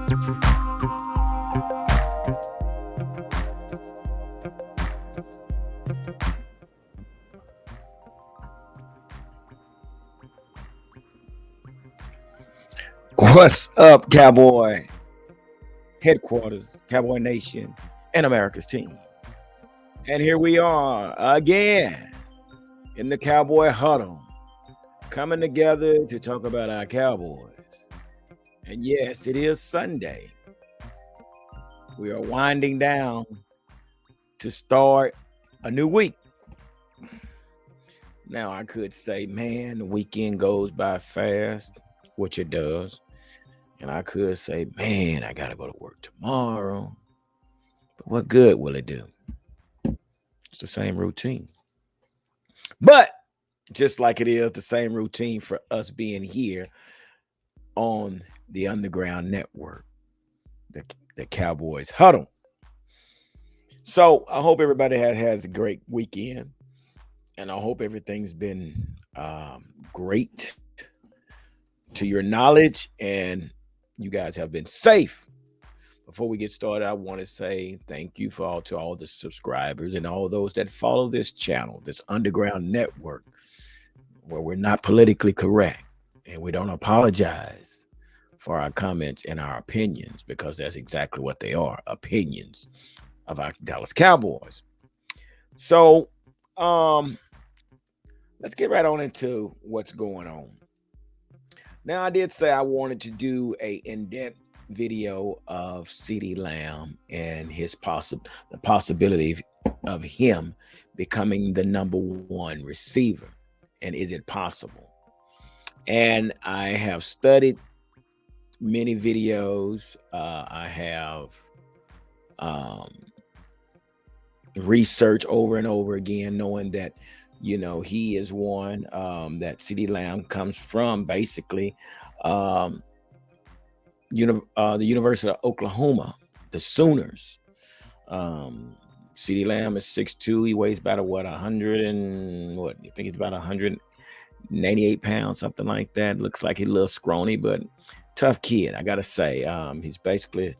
What's up, Cowboy headquarters, Cowboy Nation, and America's team? And here we are again in the Cowboy Huddle, coming together to talk about our Cowboys. And yes, it is Sunday. We are winding down to start a new week. Now, I could say, man, the weekend goes by fast, which it does. And I could say, man, I got to go to work tomorrow. But what good will it do? It's the same routine. But just like it is the same routine for us being here on the Underground Network, the Cowboys Huddle. So I hope everybody has a great weekend. And I hope everything's been great to your knowledge and you guys have been safe. Before we get started, I want to say thank you to all the subscribers and all those that follow this channel, this Underground Network, where we're not politically correct and we don't apologize for our comments and our opinions, because that's exactly what they are, opinions of our Dallas Cowboys. So let's get right on into what's going on. Now, I did say I wanted to do a in-depth video of CeeDee Lamb and the possibility of him becoming the number one receiver. And is it possible? And I have studied many videos. I have researched over and over again, knowing that he is one that CeeDee Lamb comes from, basically, the University of Oklahoma, the Sooners. CeeDee Lamb is 6'2". He weighs about 188 pounds, something like that. Looks like he's a little scrawny, but tough kid, I gotta say. He's basically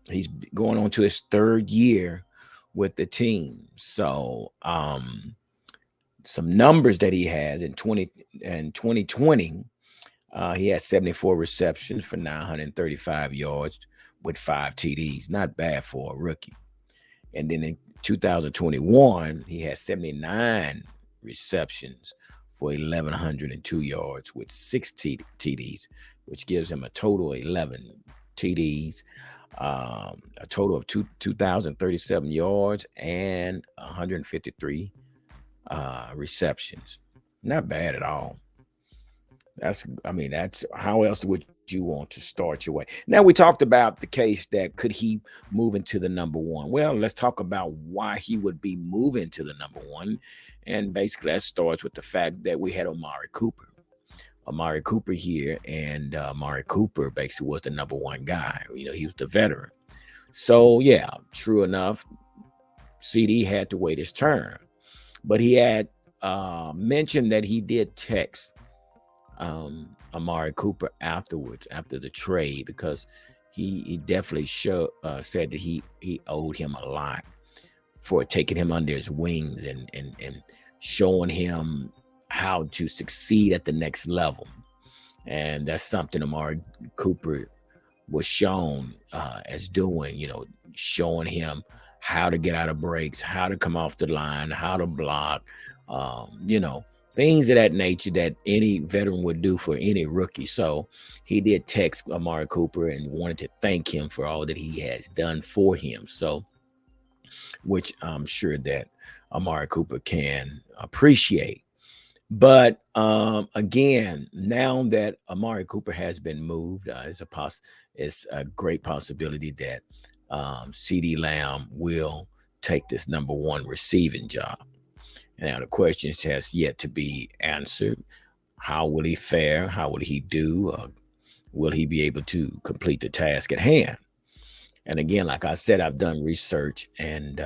he's going on to his third year with the team. So some numbers that he has in 2020, he has 74 receptions for 935 yards with 5 TDs. Not bad for a rookie. And then in 2021, he has 79 receptions for 1,102 yards with 6 TDs, which gives him a total of 11 TDs. A total of 2,037 yards and 153 receptions. Not bad at all. That's how else would you want to start your way? Now, we talked about the case that could he move into the number one. Well, let's talk about why he would be moving to the number one. And basically that starts with the fact that we had Omari Cooper here, and Omari Cooper basically was the number one guy. He was the veteran. So yeah, true enough, CeeDee had to wait his turn, but he had mentioned that he did text Omari Cooper afterwards, after the trade, because he definitely said that he owed him a lot for taking him under his wings and showing him how to succeed at the next level. And that's something Omari Cooper was shown as doing, showing him how to get out of breaks, how to come off the line, how to block, things of that nature that any veteran would do for any rookie. So he did text Omari Cooper and wanted to thank him for all that he has done for him. So, which I'm sure that Omari Cooper can appreciate. But again, now that Omari Cooper has been moved, it's a great possibility that CeeDee Lamb will take this number one receiving job. Now, the question has yet to be answered. How will he fare? How will he do? Will he be able to complete the task at hand? And again, like I said, I've done research and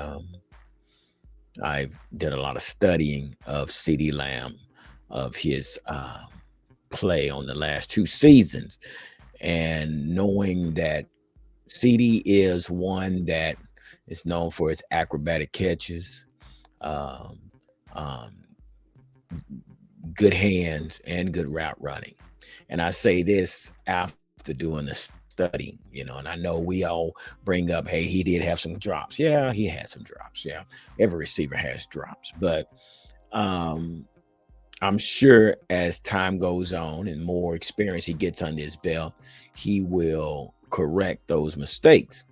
I've done a lot of studying of CeeDee Lamb, of his play on the last 2 seasons. and knowing that CD is one that is known for its acrobatic catches, um, um, good hands, and good route running. And I say this after doing the study, and I know we all bring up, hey, he did have some drops. Yeah, he had some drops. Yeah, every receiver has drops, but um, I'm sure as time goes on and more experience he gets under his belt, he will correct those mistakes.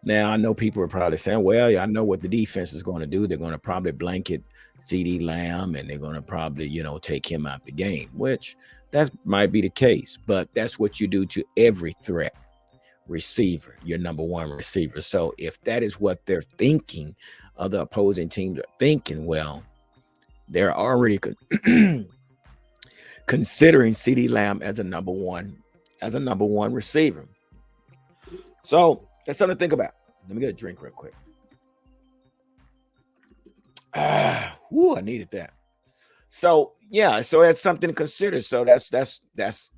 Now, I know people are probably saying, well, yeah, I know what the defense is going to do. They're going to probably blanket CD Lamb and they're going to probably, take him out the game, which that might be the case. But that's what you do to every threat receiver, your number one receiver. So if that is what they're thinking, other opposing teams are thinking, well, they're already considering CD Lamb as a number one receiver. So that's something to think about. Let me get a drink real quick. I needed that. So yeah, so that's something to consider. So that's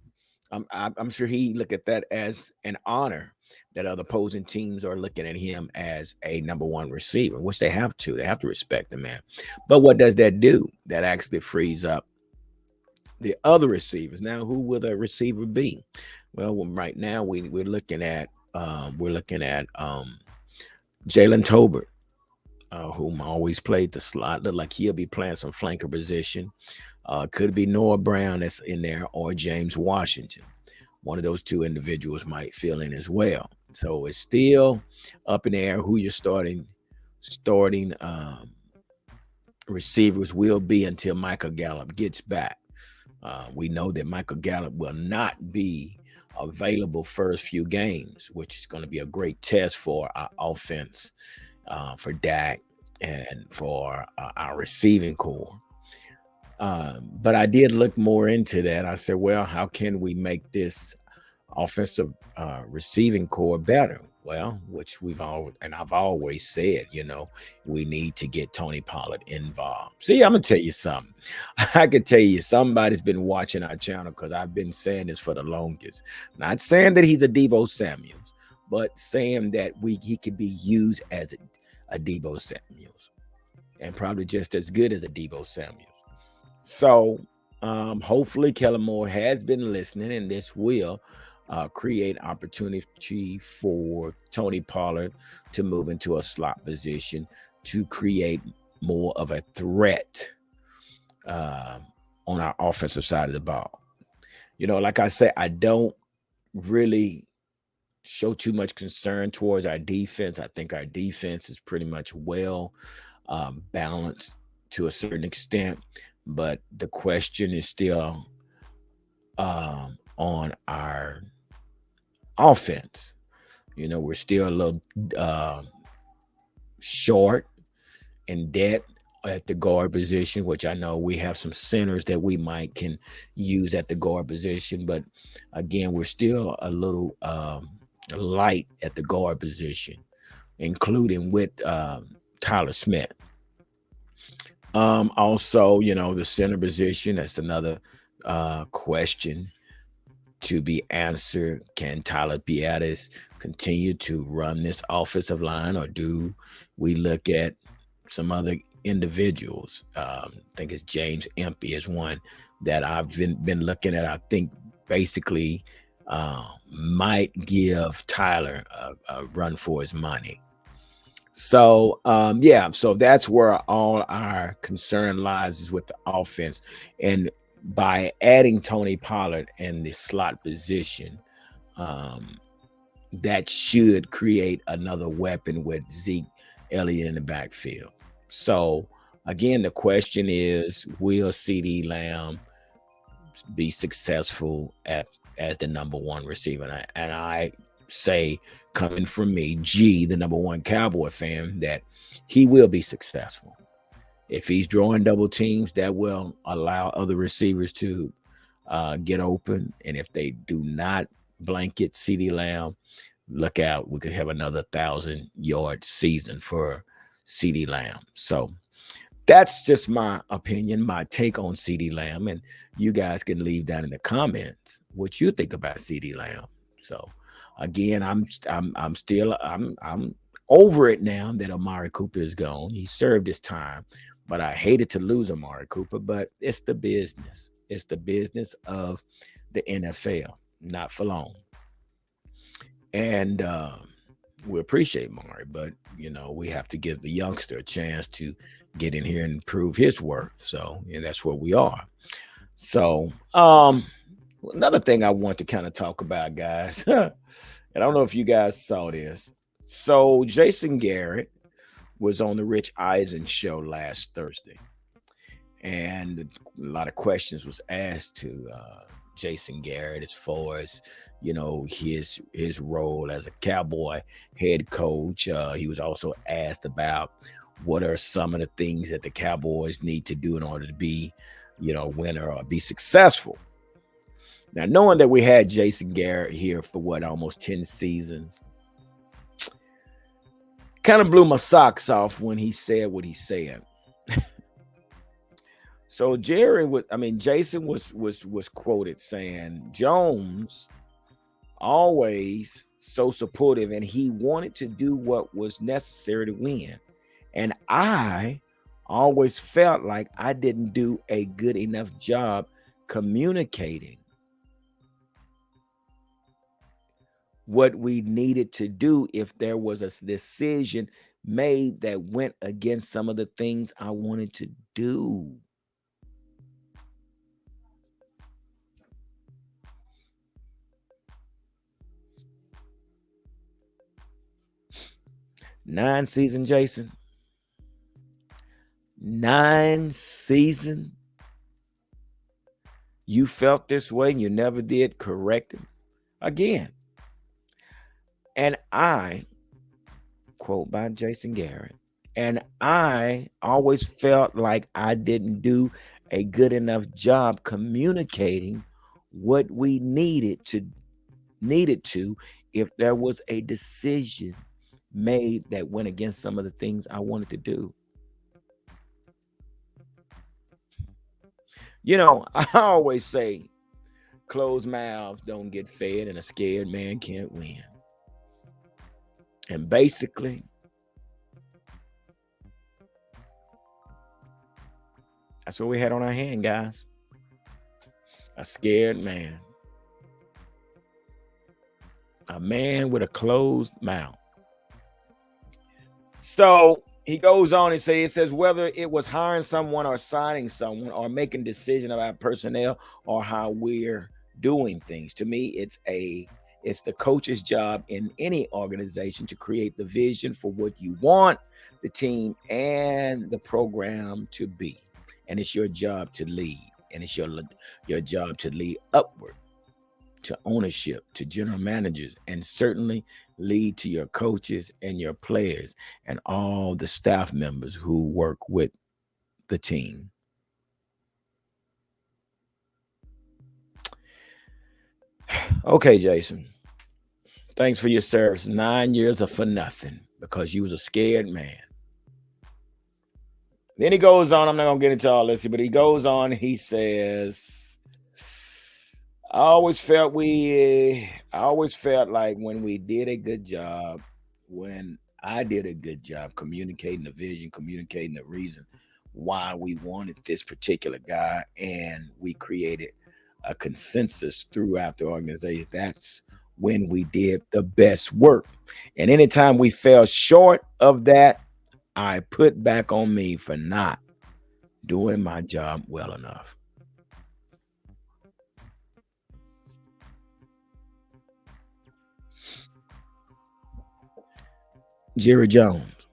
I'm sure he look at that as an honor that other opposing teams are looking at him as a number one receiver, which they have to. They have to respect the man. But what does that do? That actually frees up the other receivers. Now, who will the receiver be? Well, right now we're looking at Jalen Tolbert, whom always played the slot. Look like he'll be playing some flanker position. Could be Noah Brown that's in there or James Washington. One of those two individuals might fill in as well. So it's still up in the air who you're starting receivers will be until Michael Gallup gets back. We know that Michael Gallup will not be available first few games, which is going to be a great test for our offense, for Dak, and for our receiving core. But I did look more into that. I said, well, how can we make this offensive receiving core better? Well, which I've always said, we need to get Tony Pollard involved. See, I'm gonna tell you something. I could tell you somebody's been watching our channel because I've been saying this for the longest. Not saying that he's a Deebo Samuels, but saying that he could be used as a Deebo Samuels, and probably just as good as a Deebo Samuels. So hopefully Kellen Moore has been listening, and this will create opportunity for Tony Pollard to move into a slot position to create more of a threat on our offensive side of the ball. Like I said, I don't really show too much concern towards our defense. I think our defense is pretty much well balanced to a certain extent, but the question is still on our offense. We're still a little short in debt at the guard position, which I know we have some centers that we can use at the guard position, but again, we're still a little light at the guard position, including with Tyler Smith. Also, the center position, that's another question to be answered. Can Tyler Biadasz continue to run this offensive line, or do we look at some other individuals? I think it's James Empey is one that I've been looking at. I think basically might give Tyler a run for his money. So so that's where all our concern lies, is with the offense. And by adding Tony Pollard in the slot position, that should create another weapon with Zeke Elliott in the backfield. So again, the question is, will CD Lamb be successful as the number one receiver? And I say, coming from me, the number one Cowboy fan, that he will be successful. If he's drawing double teams, that will allow other receivers to get open. And if they do not blanket CD Lamb, look out. We could have another 1,000-yard season for CD Lamb. So That's just my opinion, my take on CD Lamb, and you guys can leave down in the comments what you think about CD Lamb. So, again, I'm still I'm over it now that Omari Cooper is gone. He served his time, but I hated to lose Omari Cooper. But it's the business. It's the business of the NFL, not for long. And we appreciate Mari, but we have to give the youngster a chance to get in here and prove his worth. So that's where we are. So another thing I want to kind of talk about, guys, and I don't know if you guys saw this. So Jason Garrett was on the Rich Eisen show last Thursday, and a lot of questions was asked to Jason Garrett as far as his role as a Cowboy head coach. He was also asked about what are some of the things that the Cowboys need to do in order to be, winner or be successful. Now, knowing that we had Jason Garrett here for almost 10 seasons, kind of blew my socks off when he said what he said. So Jason was quoted saying Jones always so supportive and he wanted to do what was necessary to win. And I always felt like I didn't do a good enough job communicating what we needed to do if there was a decision made that went against some of the things I wanted to do. Nine season, Jason. 9 season. You felt this way and you never did correct it again. And I, quote by Jason Garrett, and I always felt like I didn't do a good enough job communicating what we needed to if there was a decision made that went against some of the things I wanted to do. I always say closed mouths don't get fed and a scared man can't win. And basically, that's what we had on our hand, guys. A scared man. A man with a closed mouth. So he goes on and says whether it was hiring someone or signing someone or making decision about personnel or how we're doing things. To me, it's the coach's job in any organization to create the vision for what you want the team and the program to be. And it's your job to lead. And it's your job to lead upward to ownership, to general managers, and certainly lead to your coaches and your players and all the staff members who work with the team. Okay, Jason. Thanks for your service. 9 years are for nothing because you was a scared man. Then he goes on. I'm not gonna get into all this, but he goes on. He says, I always felt like when we did a good job, when I did a good job communicating the vision, communicating the reason why we wanted this particular guy, and we created a consensus throughout the organization. That's when we did the best work. And anytime we fell short of that, I put back on me for not doing my job well enough. Jerry Jones,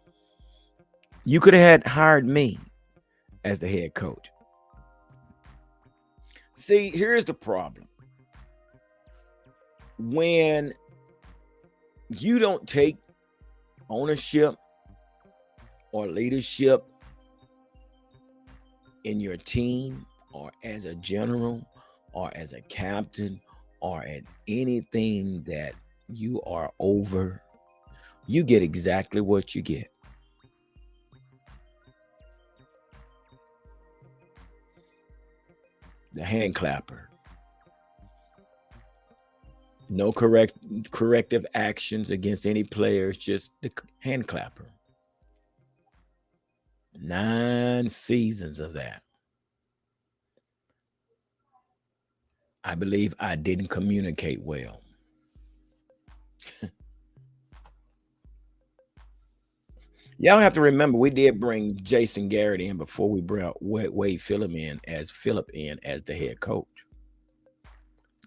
you could have hired me as the head coach. See, here's the problem. When you don't take ownership or leadership in your team or as a general or as a captain or at anything that you are over, you get exactly what you get. The hand clapper. No corrective actions against any players, just the hand clapper. 9 seasons of that. I believe I didn't communicate well. Y'all have to remember we did bring Jason Garrett in before we brought Wade Phillip in as the head coach.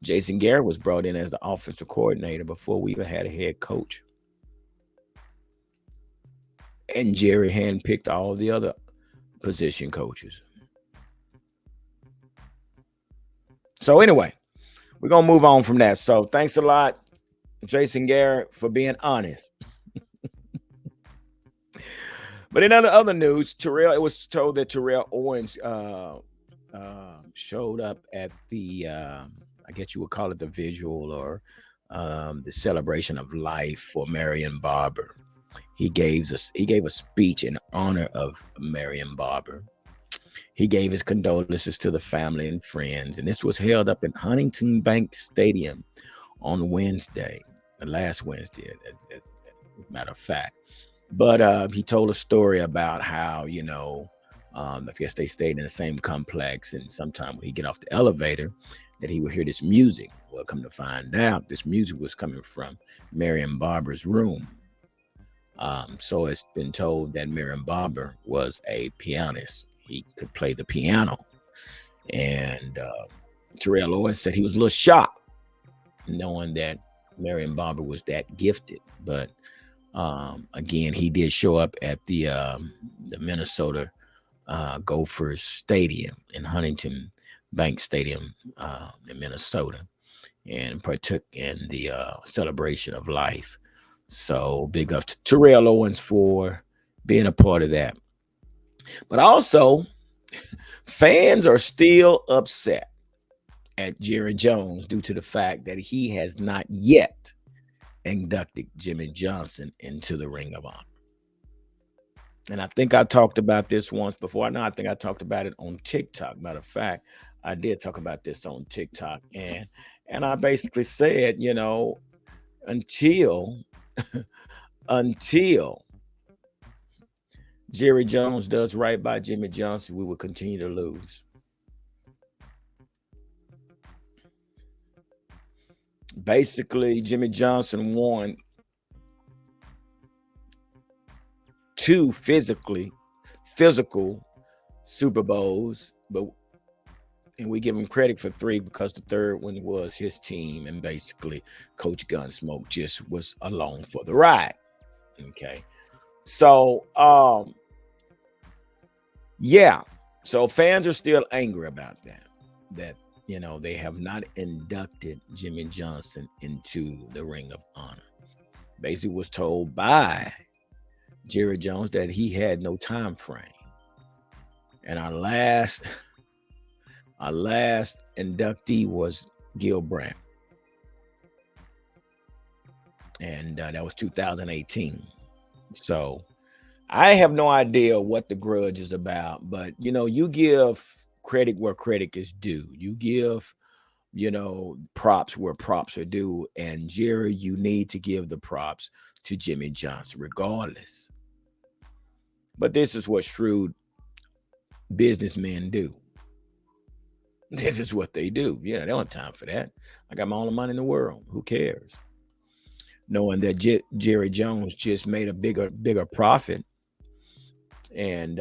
Jason Garrett was brought in as the offensive coordinator before we even had a head coach. And Jerry handpicked all the other position coaches. So anyway, we're gonna move on from that. So thanks a lot, Jason Garrett, for being honest. But in other news, it was told that Terrell Owens showed up at the I guess you would call it the visual or the celebration of life for Marion Barber. He gave a speech in honor of Marion Barber. He gave his condolences to the family and friends, and this was held up in Huntington Bank Stadium on Wednesday, the last Wednesday, as a matter of fact. But he told a story about how, I guess they stayed in the same complex, and sometime when he get off the elevator, that he would hear this music. Well, come to find out, this music was coming from Marion Barber's room. So it's been told that Marion Barber was a pianist. He could play the piano. And Terrell Owens said he was a little shocked knowing that Marion Barber was that gifted. But again, he did show up at the Minnesota Gophers Stadium in Huntington Bank Stadium in Minnesota and partook in the celebration of life. So big up to Terrell Owens for being a part of that. But also, fans are still upset at Jerry Jones due to the fact that he has not yet inducted Jimmy Johnson into the Ring of Honor. And I think I talked about this once before. I think I talked about it on TikTok. Matter of fact, I did talk about this on TikTok. And I basically said, until Jerry Jones does right by Jimmy Johnson, we will continue to lose. Basically, Jimmy Johnson won 2 physical Super Bowls, and we give him credit for 3 because the third one was his team, and basically Coach Gunsmoke just was along for the ride. Okay. So yeah. So fans are still angry about that. They have not inducted Jimmy Johnson into the Ring of Honor. Basically was told by Jerry Jones that he had no time frame. And our last inductee was Gil Brandt. And that was 2018. So I have no idea what the grudge is about, but you give credit where credit is due. You give, props where props are due. And Jerry, you need to give the props to Jimmy Johnson, regardless. But this is what shrewd businessmen do. This is what they do. Yeah, they don't have time for that. I got all the money in the world. Who cares? Knowing that Jerry Jones just made a bigger profit, and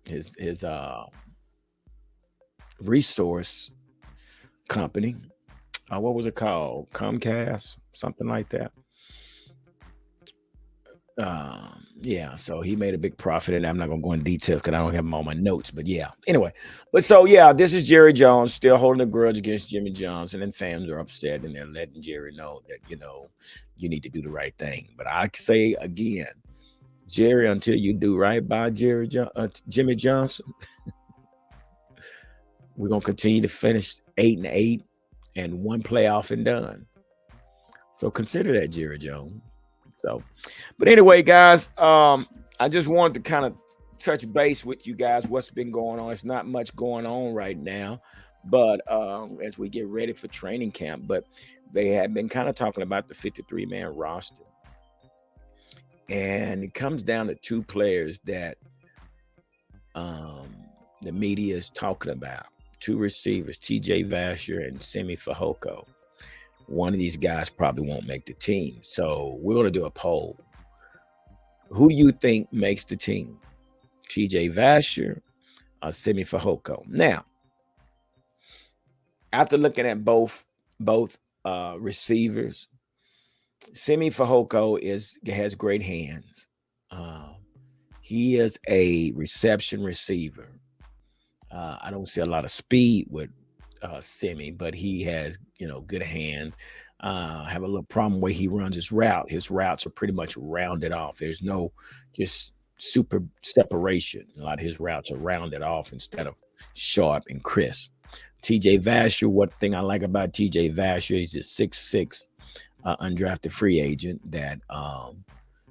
his resource company, what was it called? Comcast, something like that. Yeah, so he made a big profit, and I'm not gonna go into details because I don't have them on my notes. But yeah, anyway, this is Jerry Jones still holding a grudge against Jimmy Johnson, and fans are upset, and they're letting Jerry know that you need to do the right thing. But I say again, Jerry, until you do right by Jimmy Johnson, we're gonna continue to finish 8-8 and 1 playoff and done. So consider that, Jerry Jones. So, but anyway, guys, I just wanted to kind of touch base with you guys. What's been going on? It's not much going on right now, But as we get ready for training camp, but they have been kind of talking about the 53-man roster. And it comes down to two players that um, the media is talking about. Two receivers, TJ Vasher and Simi Fahoko. One of these guys probably won't make the team. So we're going to do a poll. Who you think makes the team? TJ Vasher or Simi Fahoko? Now, after looking at both receivers, Simi Fahoko has great hands. Um, he is a reception receiver. I don't see a lot of speed with Simi, but he has good hands. Have a little problem where he runs his route. His routes are pretty much rounded off. There's no just super separation. A lot of his routes are rounded off instead of sharp and crisp. TJ Vasher, what thing I like about TJ Vasher, he's a 6'6" undrafted free agent that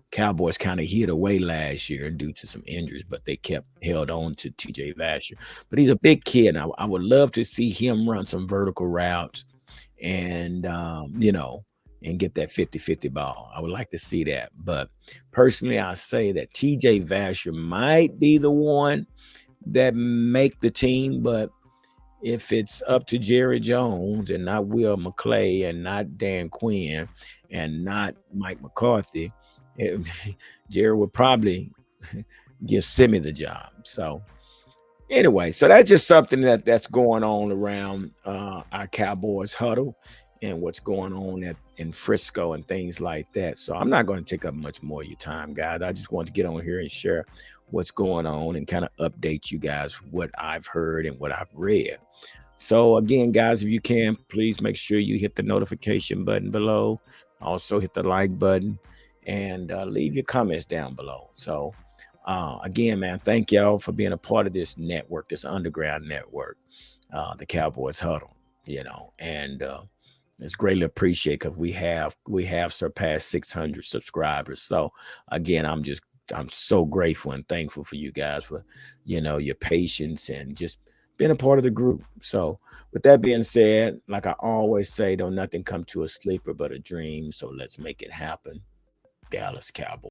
Cowboys kind of hid away last year due to some injuries, but they kept held on to TJ Vasher. But he's a big kid. And I would love to see him run some vertical routes and, and get that 50-50 ball. I would like to see that. But personally, I say that TJ Vasher might be the one that make the team, but if it's up to Jerry Jones and not Will McClay and not Dan Quinn and not Mike McCarthy, it, Jerry would probably give Simi the job. So anyway, so that's just something that's going on around our Cowboys huddle and what's going on in Frisco and things like that. So I'm not going to take up much more of your time, guys. I just want to get on here and share what's going on and kind of update you guys what I've heard and what I've read. So again, guys, if you can, please make sure you hit the notification button below. Also hit the like button and leave your comments down below. So again, man, thank y'all for being a part of this network, this underground network, the Cowboys Huddle, and it's greatly appreciated because we have surpassed 600 subscribers. So again, I'm so grateful and thankful for you guys for your patience and just being a part of the group. So with that being said, like I always say, don't nothing come to a sleeper but a dream. So let's make it happen. Dallas Cowboys.